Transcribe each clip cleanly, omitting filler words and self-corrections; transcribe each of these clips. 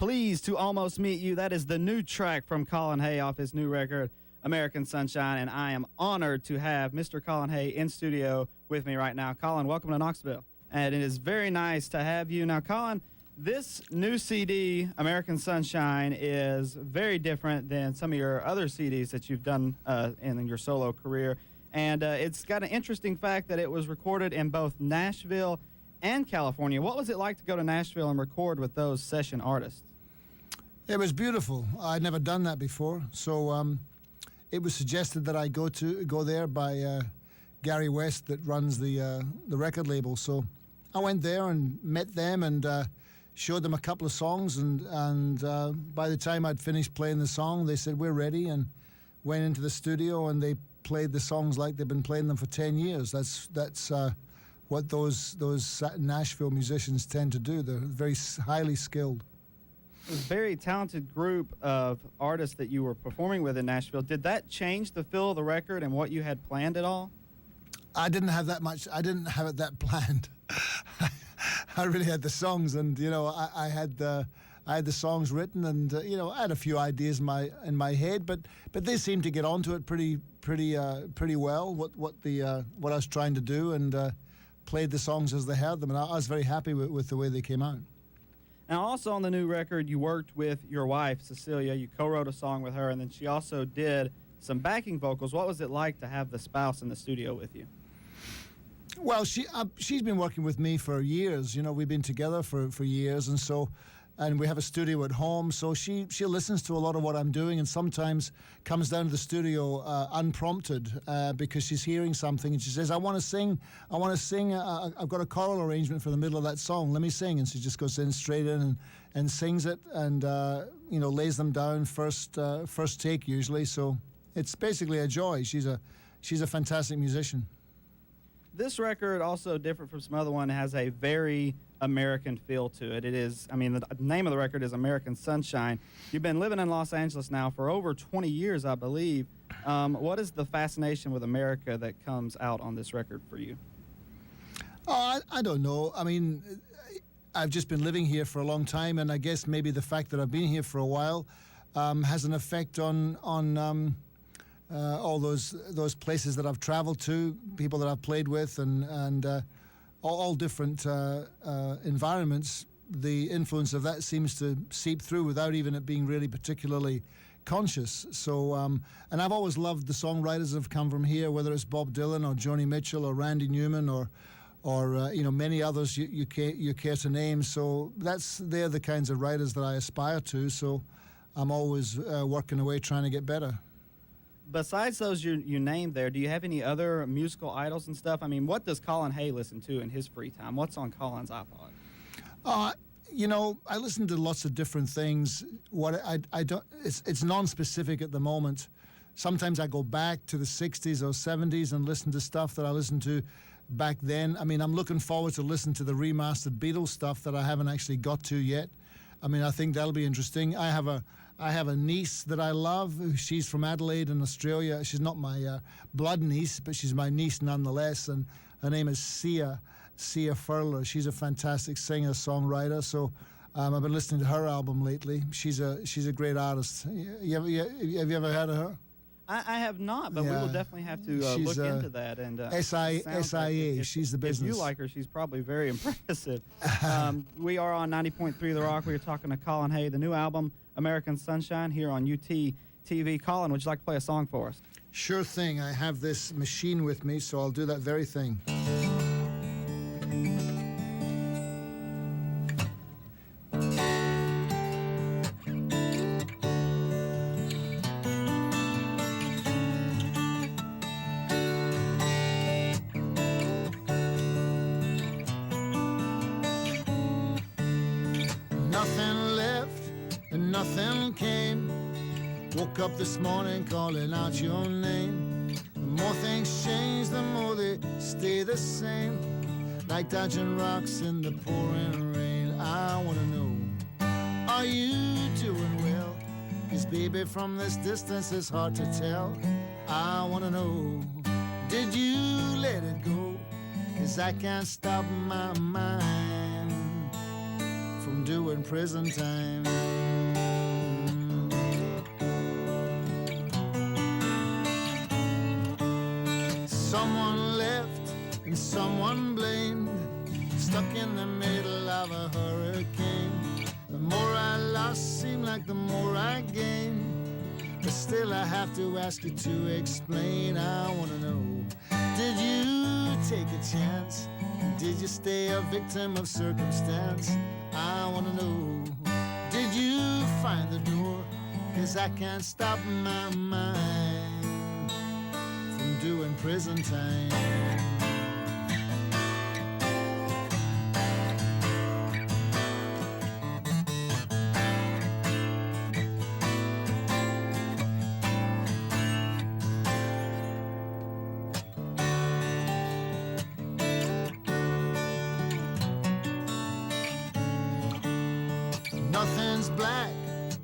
Pleased to Almost Meet You. That is the new track from Collin Hay off his new record, American Sunshine, and I am honored to have Mr. Collin Hay in studio with me right now. Collin, welcome to Knoxville. And it is very nice to have you. Now, Collin, this new CD, American Sunshine, is very different than some of your other CDs that you've done in your solo career. And it's got an interesting fact that it was recorded in both Nashville and California. What was it like to go to Nashville and record with those session artists? It was beautiful. I'd never done that before, so it was suggested that I go there by Gary West, that runs the record label. So I went there and met them and showed them a couple of songs, and by the time I'd finished playing the song, they said, "We're ready," and went into the studio and they played the songs like they've been playing them for 10 years. That's what those Nashville musicians tend to do. They're very highly skilled. It was a very talented group of artists that you were performing with in Nashville. Did that change the feel of the record and what you had planned at all? I didn't have that much. I didn't have it that planned. I really had the songs, and I had the songs written, and I had a few ideas in my head, but they seemed to get onto it pretty well. What I was trying to do, and played the songs as they had them, and I was very happy with the way they came out. Now, also on the new record, you worked with your wife, Cecilia. You co-wrote a song with her, and then she also did some backing vocals. What was it like to have the spouse in the studio with you? Well, she's been working with me for years. We've been together for years, and we have a studio at home, so she listens to a lot of what I'm doing, and sometimes comes down to the studio unprompted because she's hearing something, and she says, I want to sing, I've got a choral arrangement for the middle of that song, let me sing. And she just goes straight in and sings it, and lays them down first take usually. So it's basically a joy. She's a fantastic musician. This record, also different from some other one, has a very American feel to it. The name of the record is American Sunshine. You've been living in Los Angeles now for over 20 years, I believe. What is the fascination with America that comes out on this record for you? Oh, I don't know. I've just been living here for a long time, and I guess maybe the fact that I've been here for a while has an effect on all those places that I've traveled to, people that I've played with, and all different environments. The influence of that seems to seep through without even it being really particularly conscious. So, and I've always loved the songwriters that have come from here, whether it's Bob Dylan or Joni Mitchell or Randy Newman or many others you care to name. So they're the kinds of writers that I aspire to. So I'm always working away trying to get better. Besides those you named there, do you have any other musical idols and stuff? What does Collin Hay listen to in his free time? What's on Collin's iPod? I listen to lots of different things. What I don't, it's non-specific at the moment. Sometimes I go back to the 60s or 70s and listen to stuff that I listened to back then. I'm looking forward to listen to the remastered Beatles stuff that I haven't actually got to yet. I think that'll be interesting. I have a niece that I love. She's from Adelaide in Australia. She's not my blood niece, but she's my niece nonetheless. And her name is Sia Furler. She's a fantastic singer, songwriter. So I've been listening to her album lately. She's a great artist. Have you ever heard of her? I have not, but we will definitely have to look into that. And SIA. She's the business. If you like her, she's probably very impressive. We are on 90.3 The Rock. We are talking to Collin Hay, the new album, American Sunshine, here on UT TV. Collin, would you like to play a song for us? Sure thing. I have this machine with me, so I'll do that very thing. Nothing left and nothing came. Woke up this morning calling out your name. The more things change, the more they stay the same. Like dodging rocks in the pouring rain. I wanna know, are you doing well? 'Cause baby, from this distance it's hard to tell. I wanna know, did you let it go? 'Cause I can't stop my mind from doing prison time. Someone left and someone blamed, stuck in the middle of a hurricane. The more I lost seemed like the more I gained. But still I have to ask you to explain. I wanna know, did you take a chance? Did you stay a victim of circumstance? I wanna know, did you find the door? 'Cause I can't stop my mind from doing prison time. Nothing's black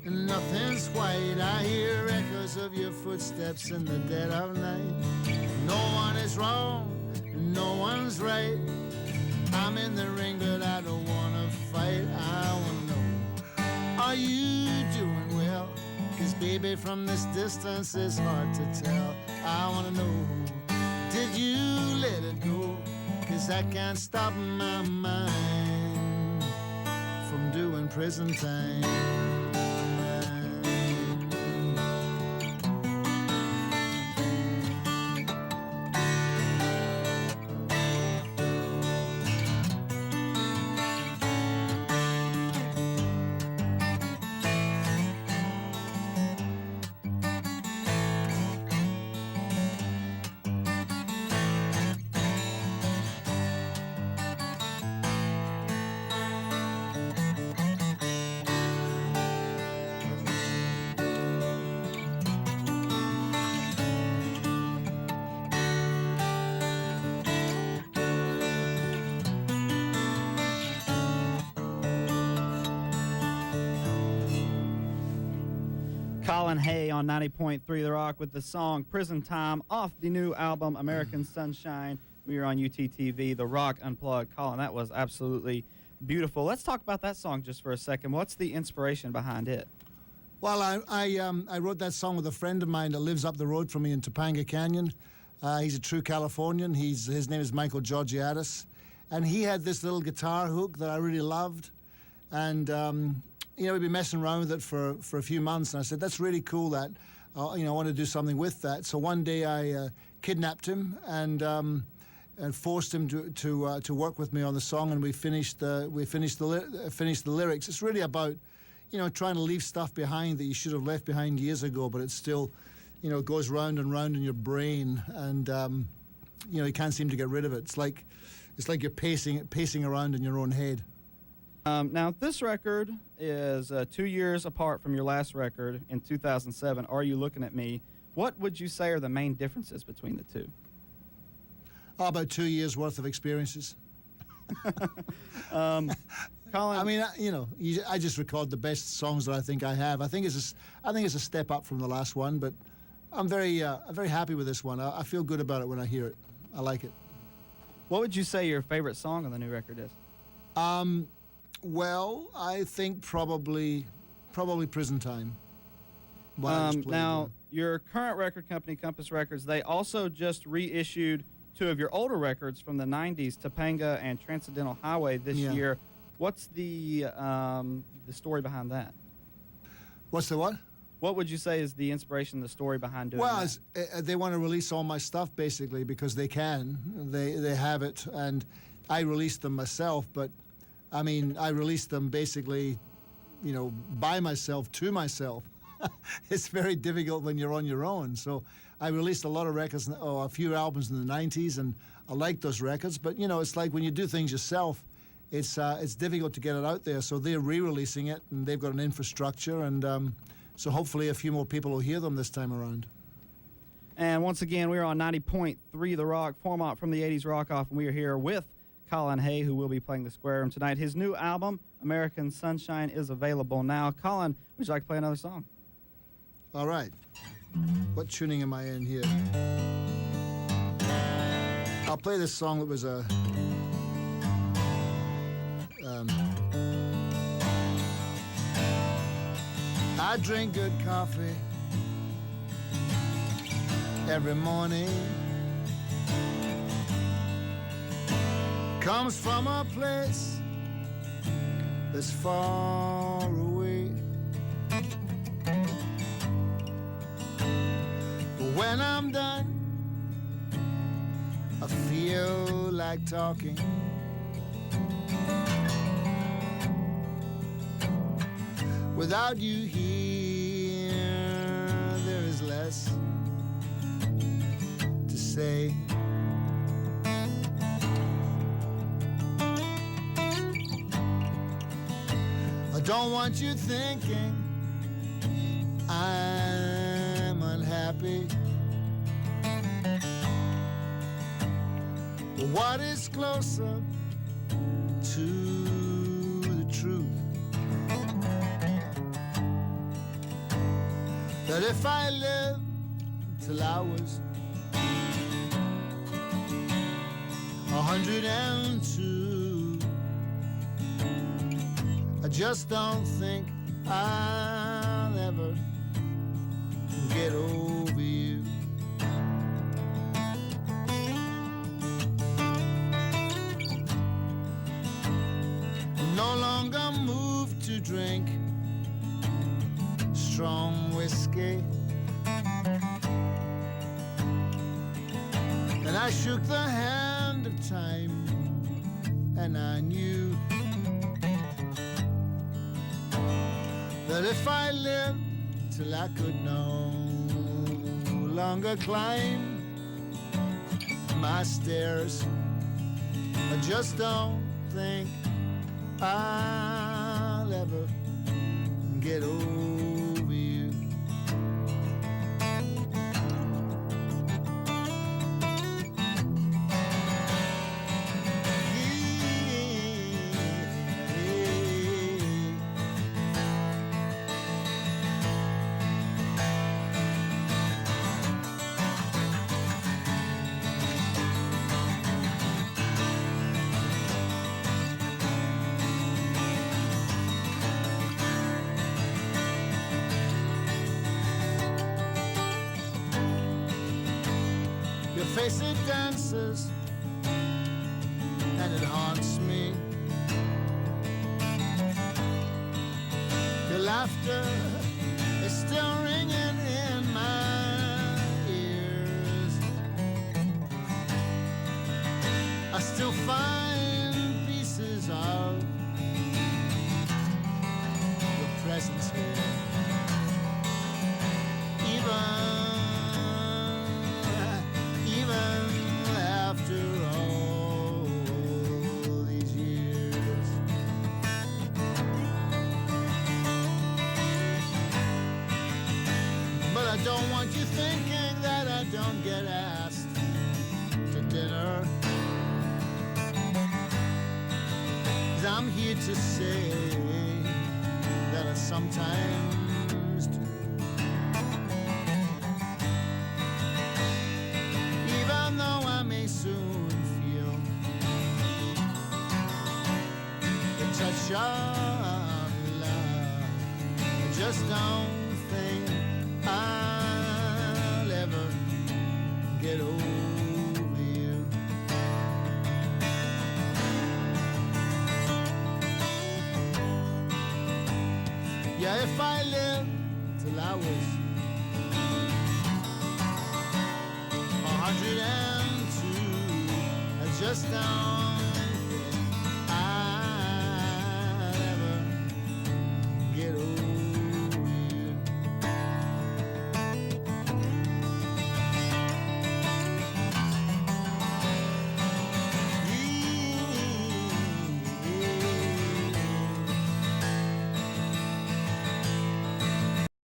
and nothing's white. I hear echoes of your footsteps in the dead of night. No one is wrong and no one's right. I'm in the ring but I don't wanna fight. I wanna know, are you doing well? 'Cause baby, from this distance it's hard to tell. I wanna know, did you let it go? 'Cause I can't stop my mind from doing prison time. Collin Hay on 90.3 The Rock with the song Prison Time off the new album American Sunshine. We are on UTTV, The Rock Unplugged. Collin, that was absolutely beautiful. Let's talk about that song just for a second. What's the inspiration behind it? Well, I wrote that song with a friend of mine that lives up the road from me in Topanga Canyon. He's a true Californian. His name is Michael Georgiadis. And he had this little guitar hook that I really loved. And we'd been messing around with it for a few months, and I said, that's really cool that, I want to do something with that. So one day I kidnapped him and forced him to work with me on the song, and we finished the lyrics. It's really about, trying to leave stuff behind that you should have left behind years ago, but it's still, it goes round and round in your brain, and you can't seem to get rid of it. It's like you're pacing around in your own head. Now, this record is 2 years apart from your last record in 2007, Are You Looking at Me? What would you say are the main differences between the two? About 2 years' worth of experiences. Collin, I mean, I just record the best songs that I think I have. I think it's a step up from the last one, but I'm very happy with this one. I feel good about it when I hear it. I like it. what would you say your favorite song on the new record is? Well, I think probably Prison Time. Now, your current record company, Compass Records, they also just reissued two of your older records from the 90s, Topanga and Transcendental Highway, this year. What's the story behind that? What's the what? What would you say is the inspiration, the story behind doing that? Well, they want to release all my stuff, basically, because they can. They have it, and I released them myself, but I mean, I released them basically, by myself, to myself. It's very difficult when you're on your own. So I released a lot of records, a few albums in the 90s, and I like those records. But, it's like when you do things yourself, it's difficult to get it out there. So they're re-releasing it, and they've got an infrastructure, and so hopefully a few more people will hear them this time around. And once again, we are on 90.3 The Rock, format from the 80s Rock Off, and we are here with Collin Hay, who will be playing the Square Room tonight. His new album, American Sunshine, is available now. Collin, would you like to play another song? All right. What tuning am I in here? I'll play this song that was a... I drink good coffee every morning. comes from a place that's far away. But when I'm done, I feel like talking. Without you here, there is less to say. I don't want you thinking I'm unhappy. What is closer to the truth? That if I live till I was 102, I just don't think I'll ever get over you. No longer moved to drink strong whiskey, and I shook the hand of time, and I knew that if I lived till I could no longer climb my stairs, I just don't think I'll ever get over you. Your face, it dances and it haunts me. Your laughter is still ringing in my ears. I still find pieces of your presence here. Even after all these years. But I don't want you thinking that I don't get asked to dinner. 'Cause I'm here to say that I sometimes do. Even though I may soon feel the touch of love, I just don't think I'll ever get over you. Yeah, if I live till I was 102, I just don't